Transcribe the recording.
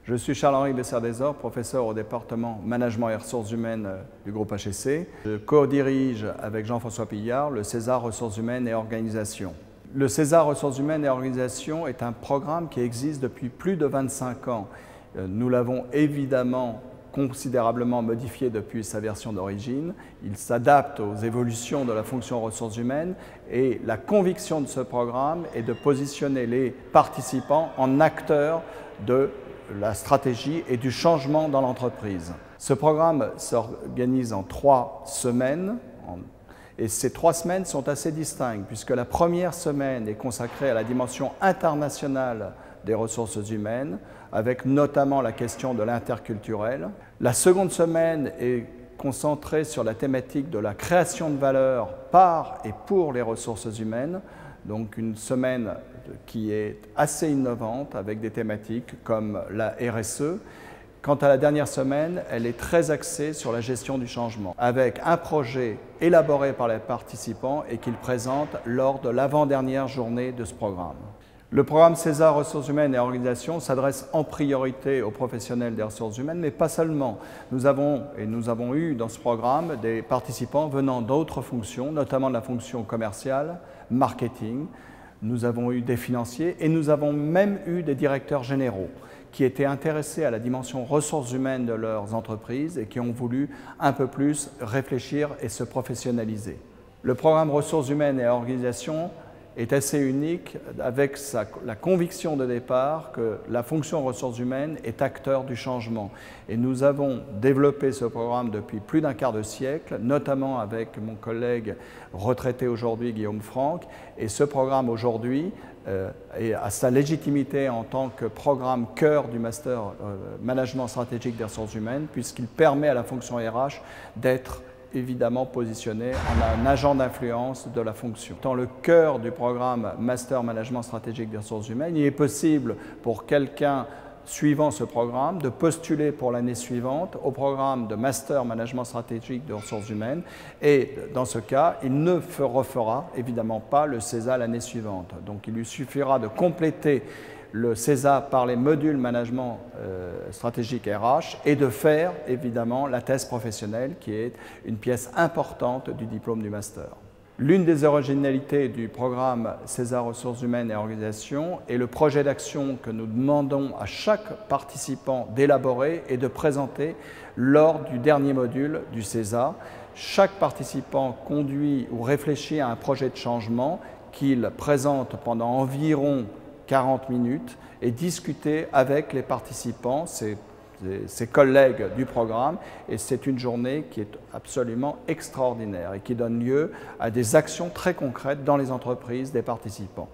Je suis Charles-Henri Bessert-Desor, professeur au département Management et Ressources Humaines du groupe HEC. Je co-dirige avec Jean-François Pillard le César Ressources Humaines et Organisation. Le César Ressources Humaines et Organisation est un programme qui existe depuis plus de 25 ans. Nous l'avons évidemment considérablement modifié depuis sa version d'origine. Il s'adapte aux évolutions de la fonction ressources humaines et la conviction de ce programme est de positionner les participants en acteurs de la stratégie et du changement dans l'entreprise. Ce programme s'organise en 3 semaines et ces 3 semaines sont assez distinctes puisque la première semaine est consacrée à la dimension internationale des ressources humaines avec notamment la question de l'interculturel. La seconde semaine est concentrée sur la thématique de la création de valeur par et pour les ressources humaines. Donc une semaine qui est assez innovante avec des thématiques comme la RSE. Quant à la dernière semaine, elle est très axée sur la gestion du changement, avec un projet élaboré par les participants et qu'ils présentent lors de l'avant-dernière journée de ce programme. Le programme César Ressources Humaines et Organisation s'adresse en priorité aux professionnels des ressources humaines, mais pas seulement. Nous avons eu dans ce programme des participants venant d'autres fonctions, notamment de la fonction commerciale, marketing. Nous avons eu des financiers et nous avons même eu des directeurs généraux qui étaient intéressés à la dimension ressources humaines de leurs entreprises et qui ont voulu un peu plus réfléchir et se professionnaliser. Le programme Ressources Humaines et Organisation est assez unique avec la conviction de départ que la fonction ressources humaines est acteur du changement. Et nous avons développé ce programme depuis plus d'un quart de siècle, notamment avec mon collègue retraité aujourd'hui, Guillaume Franck. Et ce programme aujourd'hui a sa légitimité en tant que programme cœur du Master Management stratégique des ressources humaines, puisqu'il permet à la fonction RH d'être évidemment positionné en un agent d'influence de la fonction. Dans le cœur du programme Master Management stratégique des ressources humaines, il est possible pour quelqu'un suivant ce programme de postuler pour l'année suivante au programme de Master Management stratégique des ressources humaines et dans ce cas, il ne refera évidemment pas le César l'année suivante. Donc il lui suffira de compléter le César par les modules management stratégique RH et de faire évidemment la thèse professionnelle qui est une pièce importante du diplôme du master. L'une des originalités du programme César Ressources Humaines et Organisation est le projet d'action que nous demandons à chaque participant d'élaborer et de présenter lors du dernier module du César. Chaque participant conduit ou réfléchit à un projet de changement qu'il présente pendant environ 40 minutes et discuter avec les participants, ses collègues du programme, et c'est une journée qui est absolument extraordinaire et qui donne lieu à des actions très concrètes dans les entreprises des participants.